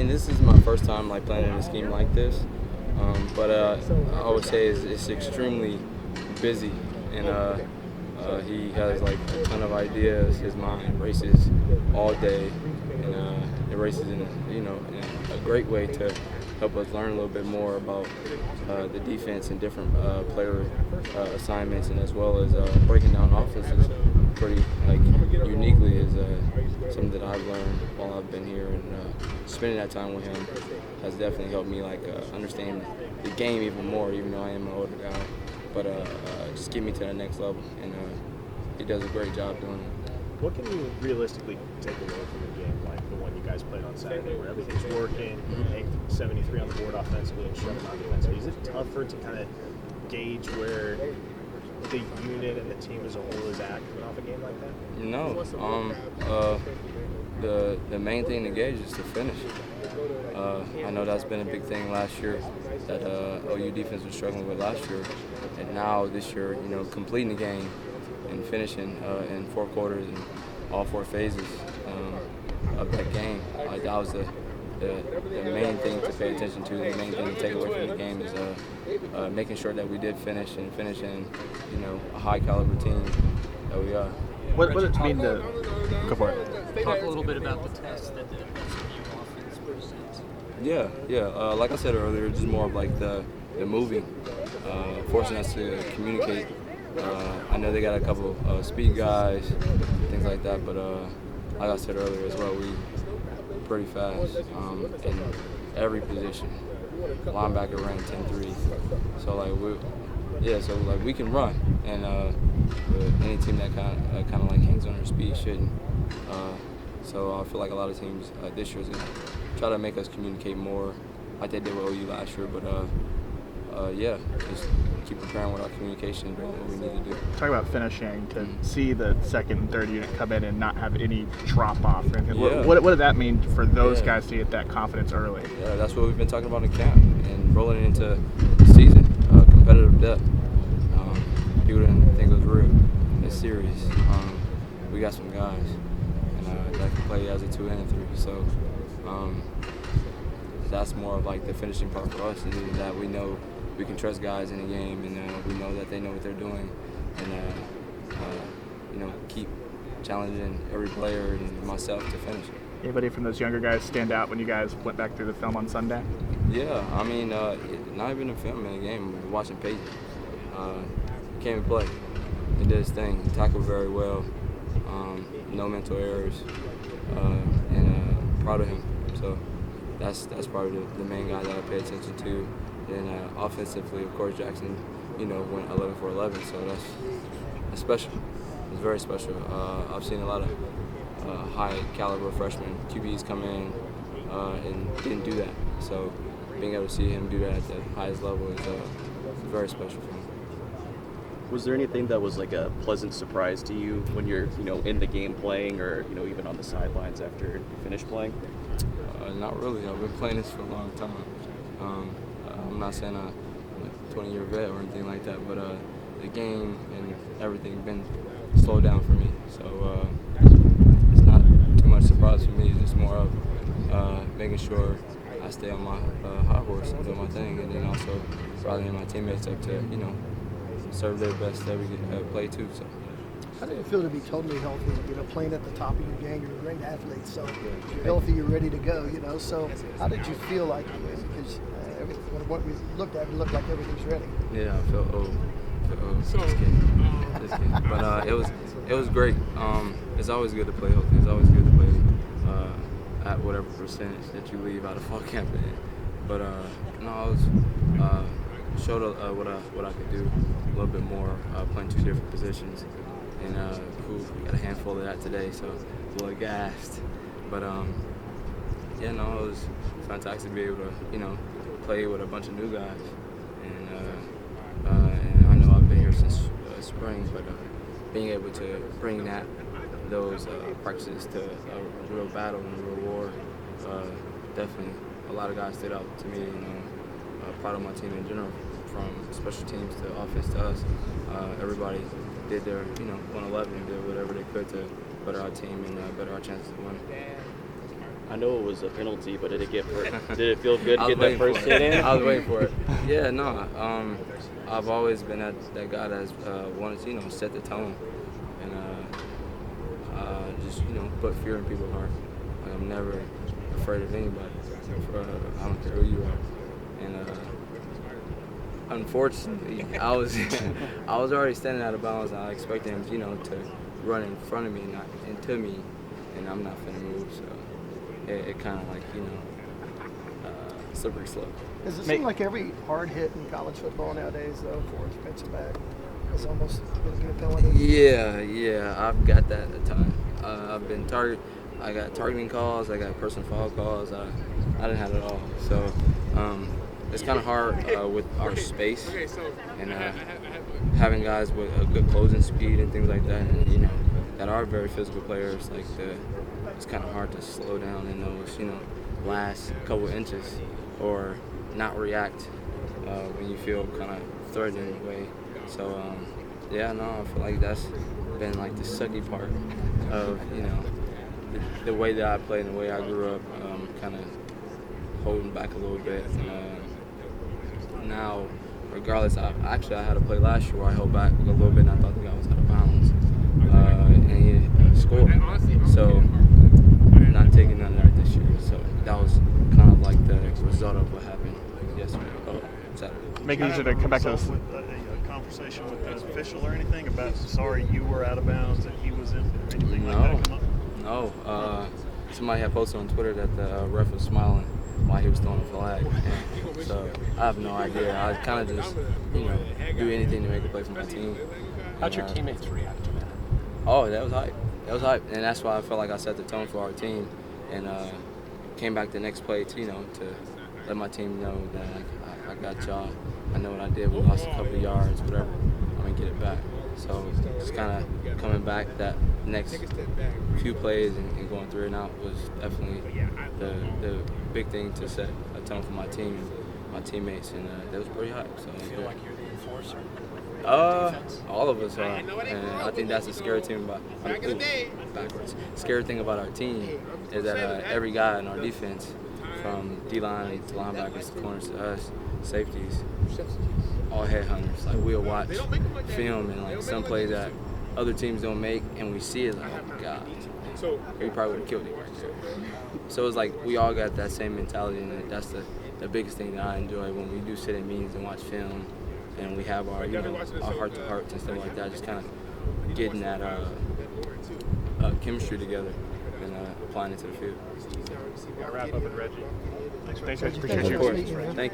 mean, this is my first time like playing in a scheme like this, but I would say it's extremely busy, and he has like a ton of ideas. His mind races all day, and it races in a great way to help us learn a little bit more about the defense and different player assignments, and as well as breaking down offenses pretty like uniquely is something that I've learned while I've been here, and spending that time with him has definitely helped me like understand the game even more, even though I am an older guy, but just get me to the next level, and he does a great job doing it. What can you realistically take away from a game like the one you guys played on Saturday, where everything's working, 73 on the board offensively and 7 on defensively? Is it tougher to kind of gauge where the unit and the team as a whole is at coming off a game like that? No. The main thing to gauge is to finish. I know that's been a big thing last year that OU defense was struggling with last year, and now this year, completing the game and finishing in 4 quarters and all 4 phases of that game. Like that was the main thing to pay attention to. The main thing to take away from the game is making sure that we did finish in a high caliber team that we are. What does it mean to go for it? Talk a little bit about the test that the SMU offense presents. Yeah. Like I said earlier, just more of like the moving, forcing us to communicate. I know they got a couple speed guys, things like that, but like I said earlier as well, we're pretty fast in every position. Linebacker ran 10-3, so we can run, and any team that kind of like hangs on their speed shouldn't. So I feel like a lot of teams this year is gonna try to make us communicate more, like they did with OU last year. But just keep preparing with our communication and doing what we need to do. Talk about finishing, to see the second and third unit come in and not have any drop off or anything. Yeah. What does that mean for those guys to get that confidence early? Yeah, that's what we've been talking about in camp and rolling it into the season. Competitive depth. People didn't think it was real. It's serious. We got some guys that can play as a 2 and a 3. So that's more of like the finishing part for us, is that we know we can trust guys in the game, and we know that they know what they're doing, and keep challenging every player and myself to finish. Anybody from those younger guys stand out when you guys went back through the film on Sunday? Yeah, I mean, not even a film in the game. Watching Peyton, he came and played. He did his thing. He tackled very well. No mental errors, and proud of him. So that's probably the main guy that I pay attention to. And offensively, of course, Jackson, went 11 for 11. So that's special. It's very special. I've seen a lot of high caliber freshmen QBs come in and didn't do that. So being able to see him do that at the highest level is very special for me. Was there anything that was like a pleasant surprise to you when you're, in the game playing, or, even on the sidelines after you finish playing? Not really. I've been playing this for a long time. I'm not saying I'm a 20-year vet or anything like that, but the game and everything been slowed down for me. So it's not too much surprise for me. It's just more of making sure I stay on my high horse and do my thing, and then also rallying my teammates up to, serve their best every play too. So. How did it feel to be totally healthy? Playing at the top of your game. You're a great athlete, so you're healthy. You're ready to go. So how did you feel like? Because what we looked at, it looked like everything's ready. Yeah, I felt old. Just kidding. But it was great. It's always good to play healthy. It's always good to play at whatever percentage that you leave out of fall camp in. But I was showed what I could do a little bit more, playing 2 different positions, and we got a handful of that today, so a little gassed. But it was fantastic to be able to play with a bunch of new guys, and I know I've been here since spring, but being able to bring those practices to a real battle and a real war, definitely a lot of guys stood out to me, and proud of my team in general, from special teams to offense to us. Everybody did their 111 and did whatever they could to better our team and better our chances of winning. I know it was a penalty, but did it feel good to I was get that waiting first for it. hit in? I was waiting for it. Yeah, no. I've always been that guy that's wanted to, set the tone and just, put fear in people's heart. Like, I'm never afraid of anybody. I don't care who you are. And unfortunately, I was already standing out of bounds. I expected him, to run in front of me and not into me, and I'm not finna move. So it kind of like, slippery slope. Does it seem like every hard hit in college football nowadays, though, for a defensive back is almost going to get a penalty? Yeah, I've got that a ton. I've been I got targeting calls. I got personal foul calls. I didn't have it all. So it's kind of hard with our space and having guys with a good closing speed and things like that, and that are very physical players. Like it's kind of hard to slow down in those last couple inches or not react when you feel kind of threatened in a way. So I feel like that's been like the sucky part of the way that I played and the way I grew up, kind of holding back a little bit. Now, regardless, I had a play last year where I held back a little bit and I thought the guy was out of bounds, and he scored. So I'm not taking none of that this year. So that was kind of like the result of what happened Saturday. Make it easier to come back to this. With a conversation with the official or anything about sorry you were out of bounds and he was in, or anything like that come up? No. Somebody had posted on Twitter that the ref was smiling while he was throwing a flag. And so I have no idea. I kind of just, do anything to make a play for my team. How'd your teammates react to that? Oh, that was hype. And that's why I felt like I set the tone for our team and came back the next play to, to let my team know that I got y'all. I know what I did. We lost a couple of yards, whatever. I'm going to get it back. So just kind of coming back that next few plays and going through it out was definitely the big thing to set a tone for my team and my teammates, and that was pretty hype. So Do you feel like you're the enforcer? All of us are, and I think that's the scary thing scary thing about our team is that every guy in our defense, from D-line to linebackers to corners to us, safeties, all headhunters. Like, we'll watch film and like some plays that other teams don't make, and we see it like, oh my God, we probably would have killed it right there. So it's like we all got that same mentality, and that's the biggest thing that I enjoy when we do sit in meetings and watch film, and we have our our heart to hearts and stuff like that. Just kind of getting that chemistry together and applying it to the field. Wrap up with Reggie. Thanks, guys. Reggie, Appreciate thanks you. for speaking, man. Thank you.